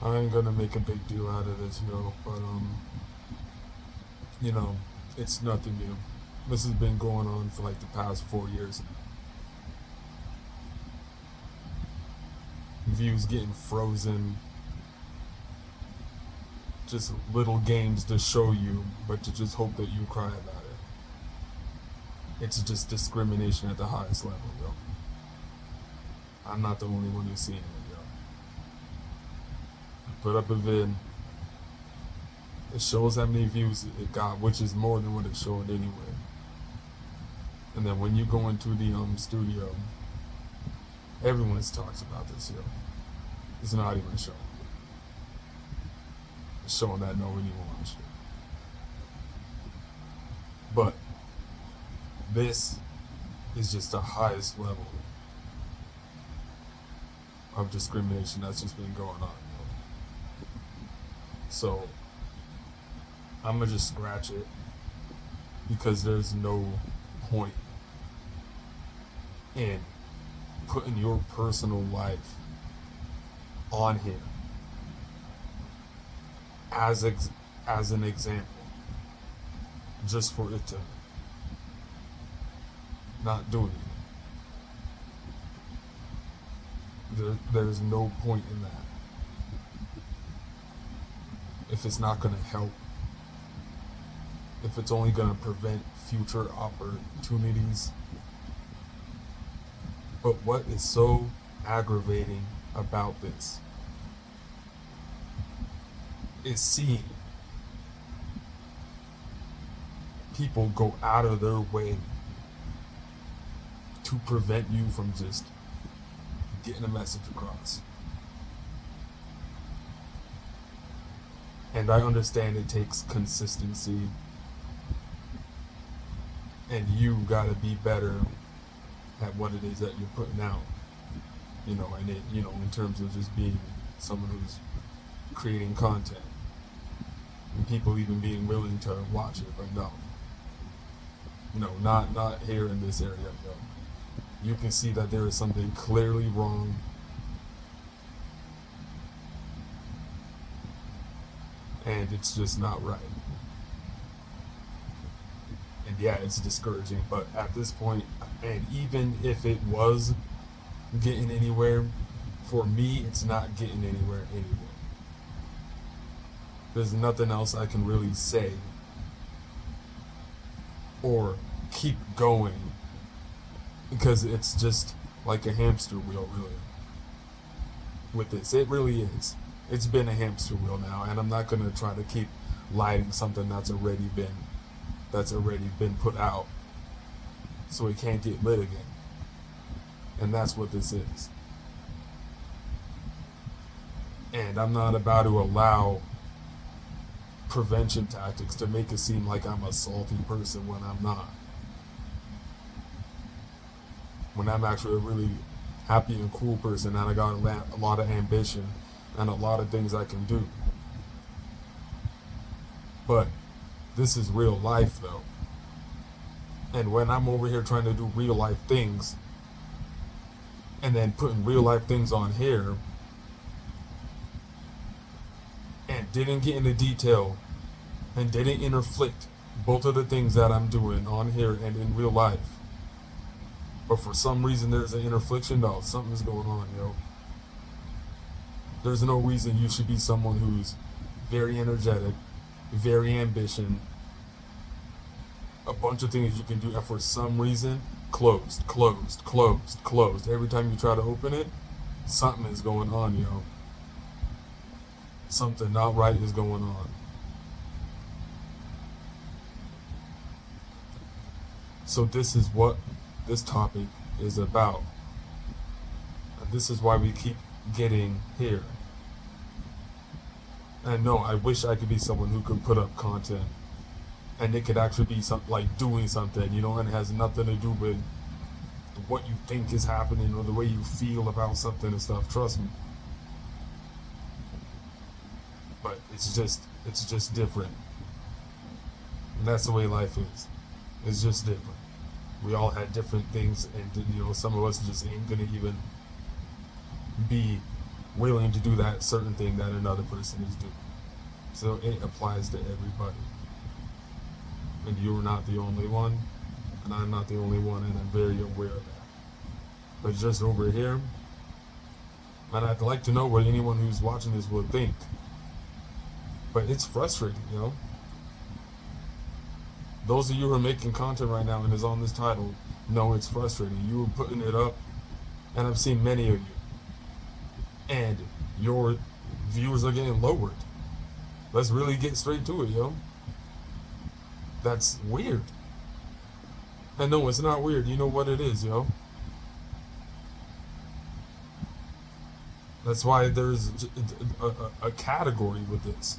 I ain't gonna make a big deal out of this, but you know, it's nothing new. This has been going on for like the past 4 years. Views getting frozen, just little games to show you, but to just hope that you cry about it. It's just discrimination at the highest level, yo. I'm not the only one who's seeing it, yo. Put up a vid, it shows how many views it got, which is more than what it showed anyway. And then when you go into the studio, everyone talks about this, yo. It's not even showing. It's showing that nobody watched it. But this is just the highest level of discrimination that's just been going on, yo. So I'm gonna just scratch it because there's no point in putting your personal life on here as as an example, just for it to not do anything. There's no point in that if it's not going to help, if it's only going to prevent future opportunities. But what is so aggravating about this is seeing people go out of their way to prevent you from just getting a message across. And I understand it takes consistency, and you gotta be better at what it is that you're putting out. And in terms of just being someone who's creating content, and people even being willing to watch it, but not here in this area, yo. You can see that there is something clearly wrong. And it's just not right. And yeah, it's discouraging, but at this point, and even if it was getting anywhere, for me, it's not getting anywhere anyway. There's nothing else I can really say or keep going, because it's just like a hamster wheel, really. With this, it really is. It's been a hamster wheel now, and I'm not gonna try to keep lighting something that's already been put out, so it can't get lit again. And that's what this is. And I'm not about to allow prevention tactics to make it seem like I'm a salty person when I'm not. When I'm actually a really happy and cool person, and I got a lot of ambition and a lot of things I can do. But this is real life, though. And when I'm over here trying to do real life things, and then putting real life things on here, and didn't get into detail, and didn't interflict both of the things that I'm doing on here and in real life, but for some reason there's an interfliction, no, something's going on, yo. There's no reason you should be someone who's very energetic, very ambitious, a bunch of things you can do, and for some reason, closed, closed, closed, closed. Every time you try to open it, something is going on, yo. Something not right is going on. So this is what this topic is about. And this is why we keep getting here. And no, I wish I could be someone who could put up content and it could actually be something like doing something, and it has nothing to do with what you think is happening or the way you feel about something and stuff. Trust me. But it's just different. And that's the way life is. It's just different. We all had different things, and some of us just ain't gonna even be willing to do that certain thing that another person is doing. So it applies to everybody. And you're not the only one, and I'm not the only one, and I'm very aware of that. But just over here, and I'd like to know what anyone who's watching this would think. But it's frustrating, you know? Those of you who are making content right now and is on this title know it's frustrating. You were putting it up, and I've seen many of you. And your viewers are getting lowered. Let's really get straight to it, yo. That's weird. And no, it's not weird. You know what it is, yo. That's why there's a category with this.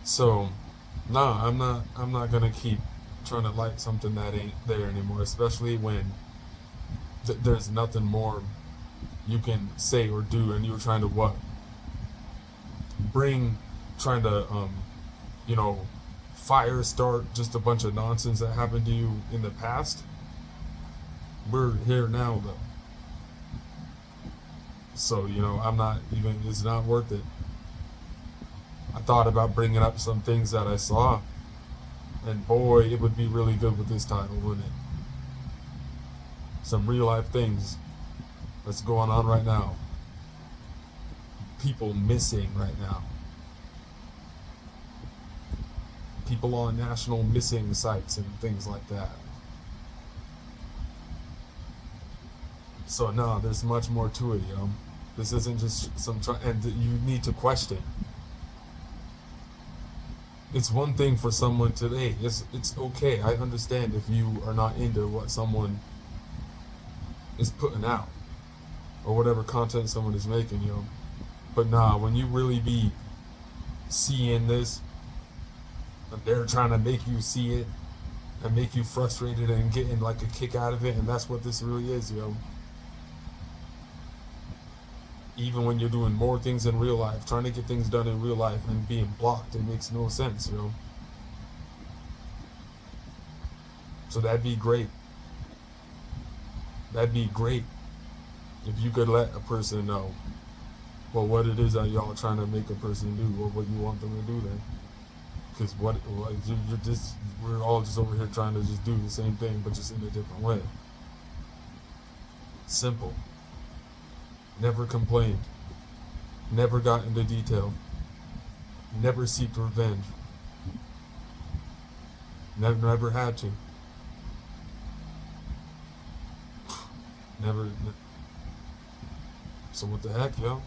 So, nah, I'm not gonna keep trying to like something that ain't there anymore. Especially when there's nothing more you can say or do, and you're trying to what? Trying to you know, fire start just a bunch of nonsense that happened to you in the past. We're here now though. So, you know, it's not worth it. I thought about bringing up some things that I saw, and boy, it would be really good with this title, wouldn't it? Some real life things that's going on right now. People missing right now. People on national missing sites and things like that. So no, there's much more to it, you know. This isn't just and you need to question. It's one thing for someone today. It's okay. I understand if you are not into what someone is putting out or whatever content someone is making, you know. But nah, when you really be seeing this, and they're trying to make you see it and make you frustrated and getting like a kick out of it, and that's what this really is, you know. Even when you're doing more things in real life, trying to get things done in real life and being blocked, it makes no sense, you know. So that'd be great. That'd be great if you could let a person know, well, what it is that y'all are trying to make a person do, or what you want them to do then. Because we're all just over here trying to just do the same thing, but just in a different way. Simple. Never complained. Never got into detail. Never seeked revenge. Never had to. Never. So what the heck, yo?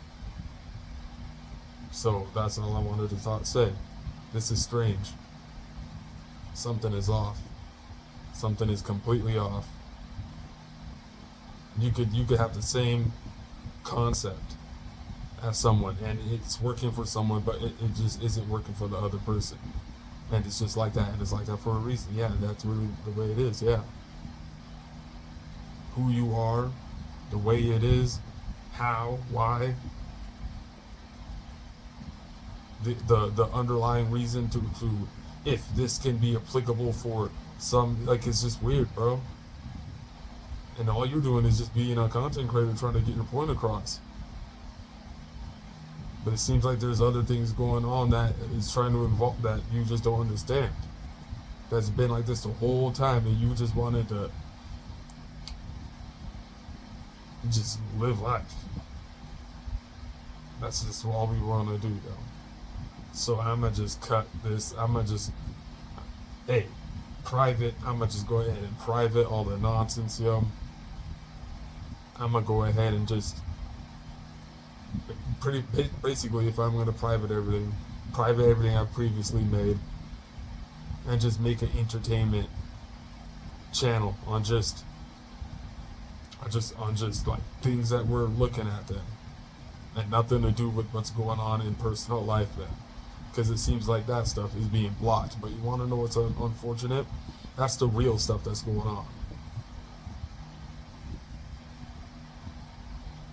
So that's all I wanted to say. This is strange. Something is off. Something is completely off. You could have the same concept as someone, and it's working for someone, but it just isn't working for the other person. And it's just like that, and it's like that for a reason. Yeah, that's really the way it is, yeah. Who you are, the way it is, how, why, the underlying reason to if this can be applicable for some, like, it's just weird, bro. And all you're doing is just being a content creator trying to get your point across. But it seems like there's other things going on that is trying to involve that you just don't understand. That's been like this the whole time, and you just wanted to just live life. That's just all we want to do, though. So I'ma just cut this. Private. I'ma just go ahead and private all the nonsense, yo. I'ma go ahead and just basically, if I'm gonna private everything I've previously made, and just make an entertainment channel on just like things that we're looking at then, and nothing to do with what's going on in personal life then, because it seems like that stuff is being blocked. But you want to know what's unfortunate? That's the real stuff that's going on.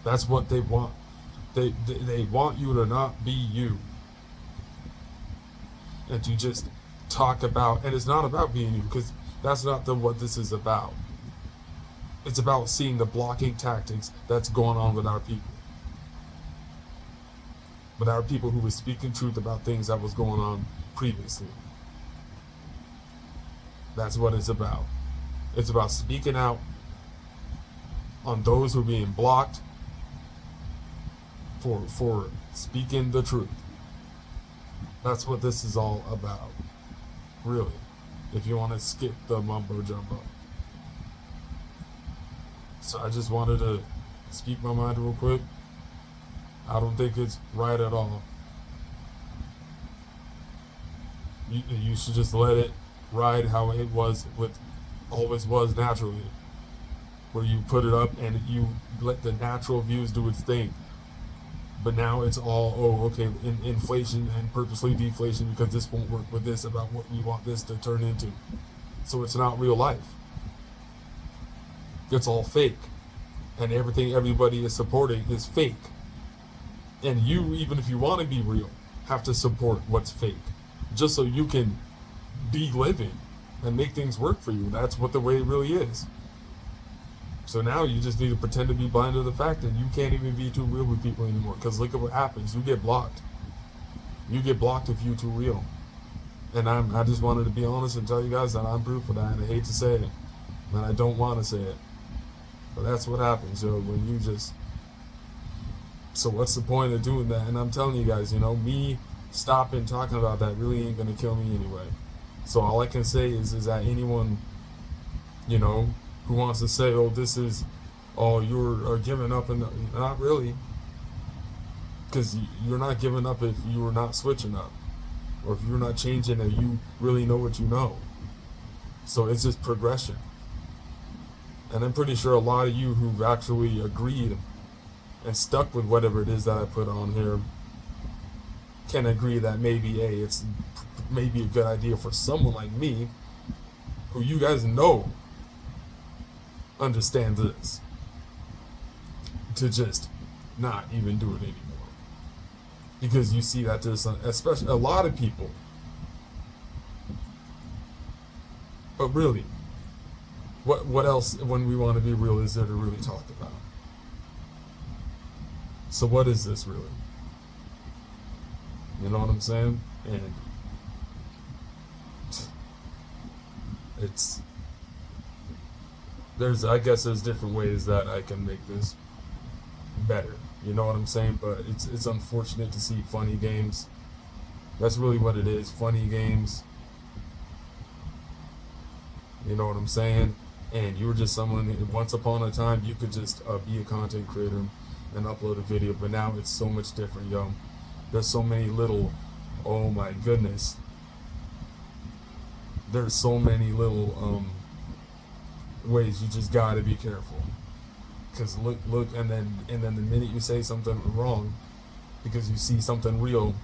That's what they want. They want you to not be you, and to just talk about, and it's not about being you, because that's not what this is about. It's about seeing the blocking tactics that's going on with our people. but there are people who were speaking truth about things that was going on previously. That's what it's about. It's about speaking out on those who are being blocked for speaking the truth. That's what this is all about, really, if you want to skip the mumbo jumbo. So I just wanted to speak my mind real quick. I don't think it's right at all. You should just let it ride how it was, with always was naturally, where you put it up and you let the natural views do its thing. But now it's all, oh, okay, inflation and purposely deflation because this won't work with this about what we want this to turn into. So it's not real life. It's all fake. And everything everybody is supporting is fake. And you, even if you want to be real, have to support what's fake. Just so you can be living and make things work for you. That's what the way it really is. So now you just need to pretend to be blind to the fact that you can't even be too real with people anymore. Because look at what happens. You get blocked. You get blocked if you're too real. And I just wanted to be honest and tell you guys that I'm proof of that. And I hate to say it. And I don't want to say it. But that's what happens, when you just... So what's the point of doing that? And I'm telling you guys, me stopping talking about that really ain't going to kill me anyway. So all I can say is that anyone, who wants to say, oh, this is, oh, you're giving up, and not really, because you're not giving up if you're not switching up, or if you're not changing and you really know what you know. So it's just progression. And I'm pretty sure a lot of you who've actually agreed and stuck with whatever it is that I put on here can agree that maybe, hey, it's maybe a good idea for someone like me, who you guys know understand this, to just not even do it anymore. Because you see that there's especially a lot of people. But really, what else, when we want to be real, is there to really talk about? So what is this really? You know what I'm saying? And I guess there's different ways that I can make this better. You know what I'm saying? But it's unfortunate to see funny games. That's really what it is, funny games. You know what I'm saying? And you were just someone, once upon a time, you could just be a content creator and upload a video, but now it's so much different, yo. There's so many little, oh my goodness. There's so many little ways you just gotta be careful. Cause look, and then the minute you say something wrong, because you see something real,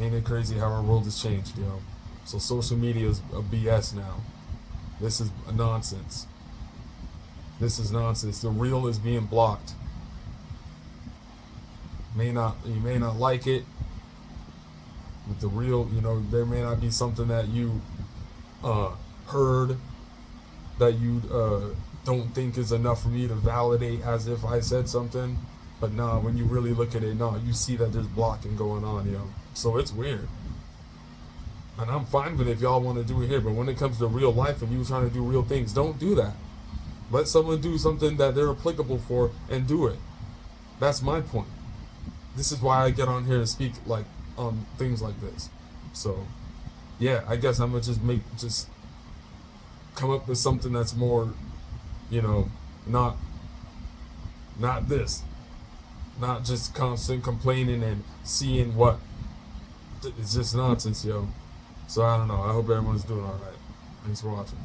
ain't it crazy how our world has changed, yo? So social media is a BS now. This is nonsense. This is nonsense. The real is being blocked. You may not like it, but the real, there may not be something that you heard that you don't think is enough for me to validate as if I said something. But nah, when you really look at it, you see that there's blocking going on, yo. So it's weird. And I'm fine with it if y'all want to do it here, but when it comes to real life and you trying to do real things, don't do that. Let someone do something that they're applicable for and do it. That's my point. This is why I get on here and speak on things like this. So, yeah, I guess I'm gonna just come up with something that's more, not this, not just constant complaining and seeing what. It's just nonsense, yo. So I don't know. I hope everyone's doing all right. Thanks for watching.